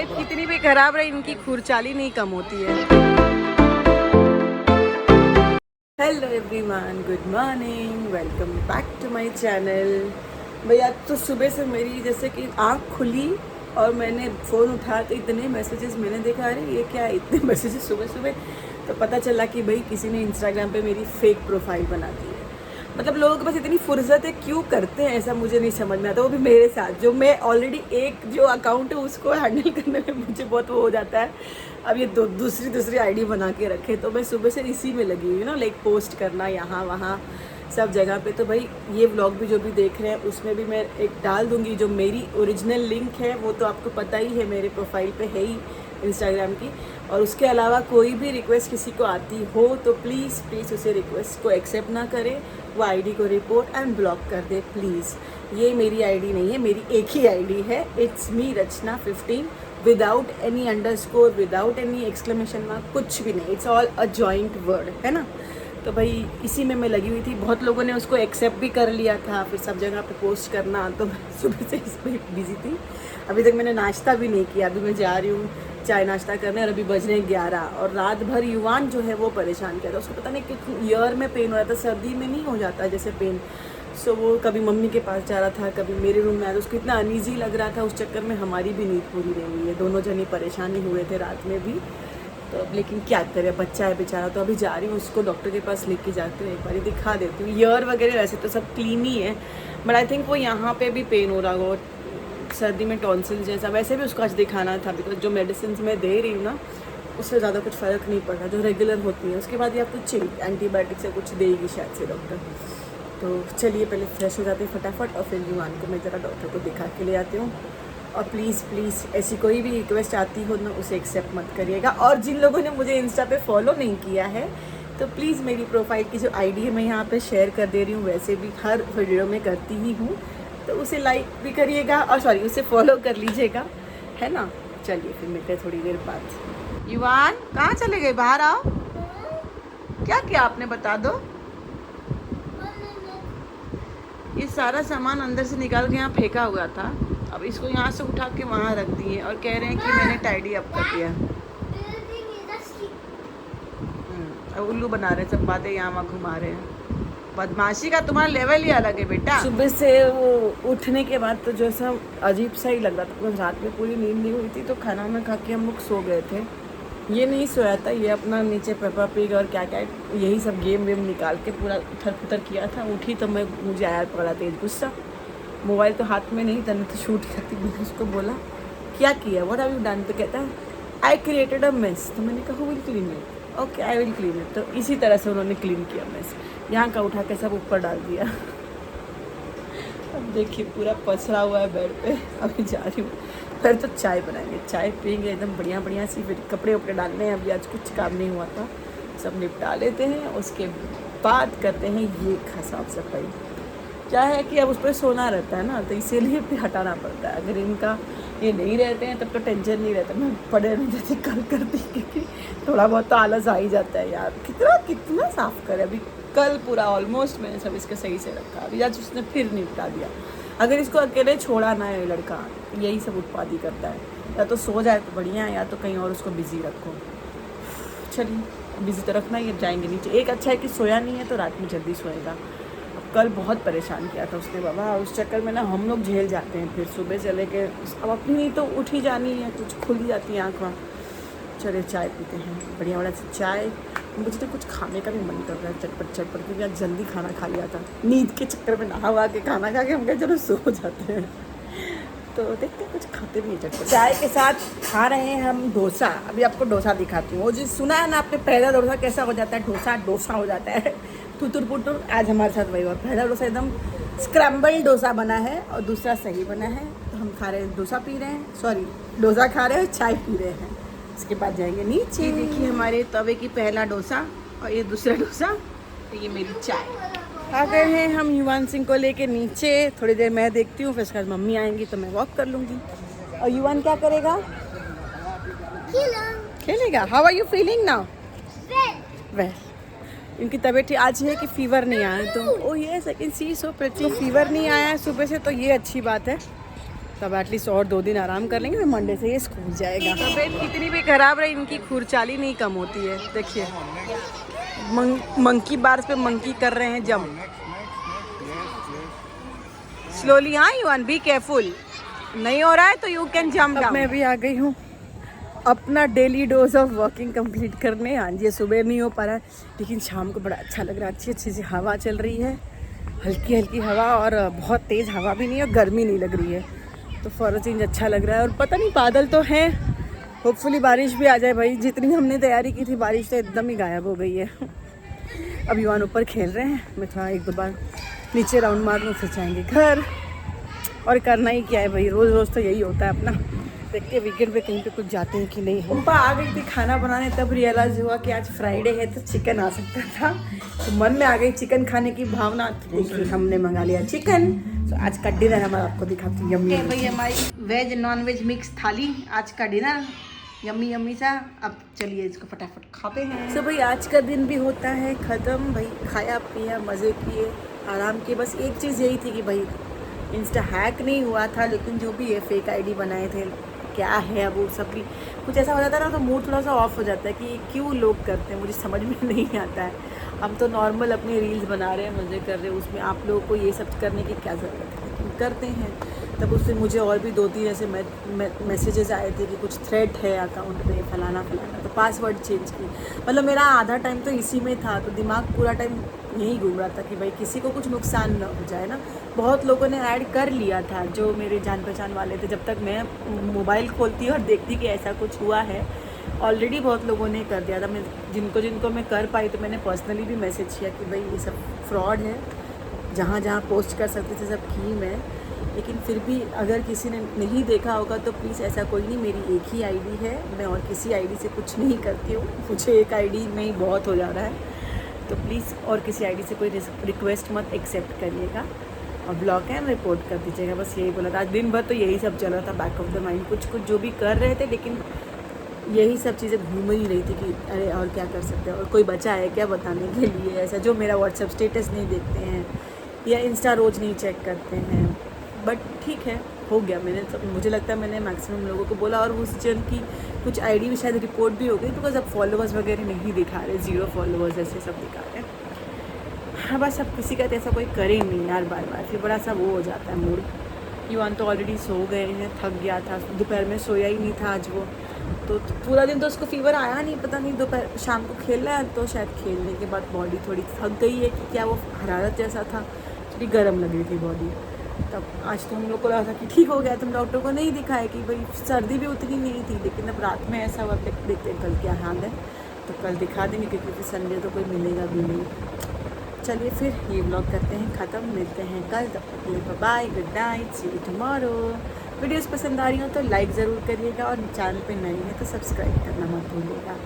Life कितनी भी खराब रहे, इनकी खुरचाली नहीं कम होती है। Hello everyone, good morning, welcome back to my channel. भैया तो सुबह से मेरी जैसे कि आँख खुली और मैंने फ़ोन उठाया तो इतने मैसेजेस मैंने देखा, अरे ये क्या है, इतने मैसेजेस सुबह सुबह। तो पता चला कि भाई किसी ने इंस्टाग्राम पे मेरी फेक प्रोफाइल बना दी है। मतलब लोगों के पास इतनी फुर्सत है, क्यों करते हैं ऐसा मुझे नहीं समझ में आता। वो भी मेरे साथ, जो मैं ऑलरेडी एक जो अकाउंट है उसको हैंडल करने में मुझे बहुत वो हो जाता है। अब ये दूसरी आईडी बना के रखे, तो मैं सुबह से इसी में लगी हुई हूँ ना, लाइक पोस्ट करना यहाँ वहाँ सब जगह पे। तो भाई ये व्लॉग भी जो भी देख रहे हैं उसमें भी मैं एक डाल दूँगी, जो मेरी ओरिजिनल लिंक है वो तो आपको पता ही है, मेरे प्रोफाइल पे है ही इंस्टाग्राम की। और उसके अलावा कोई भी रिक्वेस्ट किसी को आती हो तो प्लीज़ उसे रिक्वेस्ट को एक्सेप्ट ना करें, वो आईडी को रिपोर्ट एंड ब्लॉक कर दे प्लीज़। ये मेरी आईडी नहीं है, मेरी एक ही आईडी है, it's me Rachna 15 without any underscore, without any exclamation mark, कुछ भी नहीं, it's all a joint word, है ना। तो भाई इसी में मैं लगी हुई थी। बहुत लोगों ने उसको एक्सेप्ट भी कर लिया था, फिर सब जगह पे पोस्ट करना, तो मैं सुबह से इस पर बिजी थी। अभी तक मैंने नाश्ता भी नहीं किया, अभी मैं जा रही हूँ चाय नाश्ता करने और अभी बजने 11। और रात भर युवान जो है वो परेशान किया था, उसको पता नहीं कि ईयर में पेन हो रहा था, सर्दी में नहीं हो जाता जैसे पेन। सो वो कभी मम्मी के पास जा रहा था, कभी मेरे रूम में आया, तो उसको इतना अनईजी लग रहा था। उस चक्कर में हमारी भी नींद पूरी नहीं हुई है, दोनों जने परेशान ही हुए थे रात में भी। तो अब लेकिन क्या करें, बच्चा है बेचारा। तो अभी जा रही हूँ उसको डॉक्टर के पास लेके जाती हूँ, एक बार दिखा देती हूँ। ईयर वगैरह वैसे तो सब क्लीन ही है, बट आई थिंक वो यहाँ पे भी पेन हो रहा हो, सर्दी में टॉन्सिल जैसा। वैसे भी उसको आज दिखाना था, बिकॉज जो मेडिसिन मैं दे रही हूँ ना उससे ज़्यादा कुछ फ़र्क नहीं पड़ रहा, जो रेगुलर होती है। उसके बाद या कुछ एंटीबायोटिक से कुछ देगी शायद से डॉक्टर। तो चलिए पहले फ्रेश हो जाते हैं फटाफट, और फिर युवान को मैं ज़रा डॉक्टर को दिखा के ले आती हूँ। और प्लीज़ ऐसी कोई भी रिक्वेस्ट आती हो ना, उसे एक्सेप्ट मत करिएगा। और जिन लोगों ने मुझे इंस्टा पे फॉलो नहीं किया है तो प्लीज़ मेरी प्रोफाइल की जो आईडी है मैं यहाँ पे शेयर कर दे रही हूँ, वैसे भी हर वीडियो में करती ही हूँ, तो उसे लाइक भी करिएगा और सॉरी उसे फॉलो कर लीजिएगा, है ना। चलिए फिर मिलते हैं थोड़ी देर बाद। युवान कहाँ चले गए, बाहर आओ। क्या आपने बता दो। ये सारा सामान अंदर से निकाल के यहाँ फेंका हुआ था, अब इसको यहाँ से उठा के वहाँ रख दिए और कह रहे हैं कि मैंने टाइडी अप कर दिया। अब उल्लू बना रहे हैं, सब बातें यहाँ वहाँ घुमा रहे हैं। बदमाशी का तुम्हारा लेवल ही अलग है बेटा। सुबह से वो उठने के बाद तो जो सा अजीब सा ही लग रहा था, बिकॉज रात में पूरी नींद नहीं हुई थी, तो खाना वाना खा के हम लोग सो गए थे। ये नहीं सोया था, ये अपना नीचे पेपा पिग और क्या यही सब गेम वेम निकाल के पूरा उथर पुथर किया था। उठी तो मुझे आया पड़ा तेज गुस्सा, मोबाइल तो हाथ में नहीं था, नहीं तो शूट करती। मैंने उसको बोला क्या किया, व्हाट हैव यू डन, तो कहता है आई क्रिएटेड अ मेस। तो मैंने कहा will clean it, okay I will clean it. तो इसी तरह से उन्होंने क्लीन किया मेस, यहाँ का उठा के सब ऊपर डाल दिया। अब देखिए पूरा पसरा हुआ है बेड पे। अभी जा रही हूँ, फिर तो चाय बनाएंगे, चाय पियेंगे एकदम बढ़िया सी। फिर कपड़े वपड़े डालने हैं, अभी आज कुछ काम नहीं हुआ था, सब निपटा लेते हैं, उसके बाद करते हैं ये साफ सफाई। क्या है कि अब उस पर सोना रहता है ना, तो इसीलिए फिर हटाना पड़ता है। अगर इनका ये नहीं रहते हैं तब तो टेंशन नहीं रहता, मैं पड़े नहीं जाती कल करती, क्योंकि थोड़ा बहुत तो आलस आ ही जाता है यार। कितना साफ़ करे, अभी कल पूरा ऑलमोस्ट मैंने सब इसके सही से रखा, अभी आज उसने फिर निपटा दिया। अगर इसको अकेले छोड़ा ना है लड़का, यही सब उत्पादी करता है, या तो सो जाए तो बढ़िया है, या तो कहीं और उसको बिज़ी रखो। चलिए बिज़ी तो रखना ही, जाएंगे नीचे। एक अच्छा है कि सोया नहीं है तो रात में जल्दी सोएगा। कल बहुत परेशान किया था उसने बाबा, उस चक्कर में ना हम लोग झेल जाते हैं, फिर सुबह से लेके अब अपनी तो उठ ही जानी है, कुछ खुल ही जाती है आँख वहाँ। चले चाय पीते हैं, बढ़िया वाला सी चाय। मुझे तो कुछ खाने का भी मन कर रहा है चटपट, क्योंकि आज जल्दी खाना खा लिया था, नींद के चक्कर में नहा के खाना खा के हम कहे चलो सो जाते हैं। तो देखते हैं, कुछ खाते भी नहीं चटपट। चाय के साथ खा रहे हैं हम डोसा। अभी आपको डोसा दिखाती हूँ। वो जो सुना है ना आपने, पहला डोसा कैसा हो जाता है, डोसा हो जाता है टुटुर पुटुर। आज हमारे साथ वही हुआ, पहला डोसा एकदम स्क्रैम्बल डोसा बना है और दूसरा सही बना है। तो हम खा रहे हैं डोसा, पी रहे हैं, सॉरी डोसा खा रहे हैं, चाय पी रहे हैं। इसके बाद जाएंगे नीचे। देखिए हमारे तवे की पहला डोसा और ये दूसरा डोसा, तो ये मेरी चाय। आ गए हैं हम युवान सिंह को लेके नीचे। थोड़ी देर मैं देखती हूँ, फिर उसके बाद मम्मी आएंगी तो मैं वॉक कर लूँगी। और युवान क्या करेगा, खेलेगा। How are you feeling now? Well, इनकी तबीयत आज है कि फीवर नहीं आया, तो ओ ये सेकंड सी सो प्रिटी, फीवर नहीं आया है सुबह से, तो ये अच्छी बात है। तब एटलीस्ट और 2 दिन आराम कर लेंगे, फिर मंडे से ये स्कूल जाएगा। तबीयत कितनी भी खराब रही, इनकी खुरचाली नहीं कम होती है। देखिए मंकी बार्स पे मंकी कर रहे हैं जंप। स्लोली, हाँ युवान, बी केयरफुल, नहीं हो रहा है तो यू कैन जंप डाउन। मैं भी आ गई हूँ अपना daily dose of walking complete करने। हाँ जी, सुबह नहीं हो पा रहा है लेकिन शाम को बड़ा अच्छा लग रहा है। अच्छी अच्छी सी हवा चल रही है, हल्की हल्की हवा, और बहुत तेज़ हवा भी नहीं है और गर्मी नहीं लग रही है, तो फॉर चेंज अच्छा लग रहा है। और पता नहीं, बादल तो हैं, होपफुली बारिश भी आ जाए भाई। जितनी हमने तैयारी की थी बारिश तो एकदम ही गायब हो गई है। अब युवान ऊपर खेल रहे हैं, मैं थोड़ा 1-2 बार नीचे राउंड मार लूँ, फिर जाएंगे घर। और करना ही क्या है भाई, रोज़ रोज़ तो यही होता है अपना। देखते हैं वीकेंड पे कहीं पे कुछ जाते हैं कि नहीं। पप्पा आ गई थी खाना बनाने, तब रियलाइज़ हुआ कि आज फ्राइडे है तो चिकन आ सकता था, तो मन में आ गई चिकन खाने की भावना। देखिए हमने मंगा लिया चिकन। तो आज का डिनर हमारा आपको दिखाती हूँ। यम्मी भाई, हमारी वेज नॉन वेज मिक्स थाली, आज का डिनर यम्मी यम्मी सा। अब चलिए इसको फटाफट खाते हैं। सो भाई आज का दिन भी होता है ख़त्म भाई। खाया पिया, मज़े किए, आराम किए। बस एक चीज़ यही थी कि भाई इंस्टा हैक नहीं हुआ था, लेकिन जो भी ये फेक आईडी बनाए थे, क्या है अब वो सब भी कुछ ऐसा हो जाता है ना, तो मूड थोड़ा सा ऑफ हो जाता है कि क्यों लोग करते हैं, मुझे समझ में नहीं आता है। हम तो नॉर्मल अपनी रील्स बना रहे हैं, मज़े कर रहे हैं, उसमें आप लोगों को ये सब करने की क्या ज़रूरत है, लेकिन करते हैं। तब उससे मुझे और भी 2-3 ऐसे मैसेजेस आए थे कि कुछ थ्रेट है अकाउंट पे, फलाना फलाना, तो पासवर्ड चेंज की। मतलब मेरा आधा टाइम तो इसी में था, तो दिमाग पूरा टाइम यही घूम रहा था कि भाई किसी को कुछ नुकसान न हो जाए ना। बहुत लोगों ने ऐड कर लिया था जो मेरे जान पहचान वाले थे, जब तक मैं मोबाइल खोलती और देखती कि ऐसा कुछ हुआ है। ऑलरेडी बहुत लोगों ने कर दिया था। मैं जिनको मैं कर पाई तो मैंने पर्सनली भी मैसेज किया कि भाई ये सब फ्रॉड है, जहाँ जहाँ पोस्ट कर सकते थे सब की मैं। लेकिन फिर भी अगर किसी ने नहीं देखा होगा तो प्लीज़, ऐसा कोई नहीं, मेरी एक ही आईडी है, मैं और किसी आईडी से कुछ नहीं करती हूँ। मुझे एक आईडी में ही बहुत हो जा रहा है, तो प्लीज़ और किसी आईडी से कोई रिक्वेस्ट मत एक्सेप्ट करिएगा और ब्लॉक एंड रिपोर्ट कर दीजिएगा। बस यही बोला था। आज दिन भर तो यही सब चल रहा था बैक ऑफ द माइंड, कुछ जो भी कर रहे थे, लेकिन यही सब चीज़ें घूम ही रही थी कि अरे और क्या कर सकते हैं, और कोई बचा है क्या बताने के लिए ऐसा, जो मेरा व्हाट्सएप स्टेटस नहीं देखते हैं या इंस्टा रोज़ नहीं चेक करते हैं। बट ठीक है, हो गया। मैंने तो, मुझे लगता है मैंने मैक्सिमम लोगों को बोला, और उस जन की कुछ आईडी भी शायद रिपोर्ट भी हो गई, बिकॉज अब फॉलोअर्स वगैरह नहीं दिखा रहे, 0 फॉलोअर्स ऐसे सब दिखा रहे हैं। हाँ बस अब किसी का तो ऐसा कोई करे नहीं यार, बार बार फिर बड़ा सा वो हो जाता है मूड। युवान तो ऑलरेडी सो गए हैं, थक गया था, दोपहर में सोया ही नहीं था आज वो, तो पूरा दिन तो उसको फीवर आया नहीं, पता नहीं दोपहर शाम को खेल रहा है, तो शायद खेलने के बाद बॉडी थोड़ी थक गई है कि क्या, वो हरारत जैसा था, थोड़ी गर्म लग रही थी बॉडी। तब आज तो हम लोग को लगा था कि ठीक हो गया, तुम डॉक्टर को नहीं दिखाए कि भाई सर्दी भी उतनी नहीं थी, लेकिन अब रात में ऐसा हुआ। देखते हैं कल क्या हाल है, तो कल दिखा देंगे, क्योंकि फिर संडे तो कोई मिलेगा भी नहीं। चलिए फिर ये ब्लॉग करते हैं ख़त्म, मिलते हैं कल, तब तक के लिए bye, good night, see you tomorrow. Videos पसंद आ रही हो तो लाइक ज़रूर करिएगा, और चैनल पे नए हैं तो सब्सक्राइब करना मत भूलिएगा।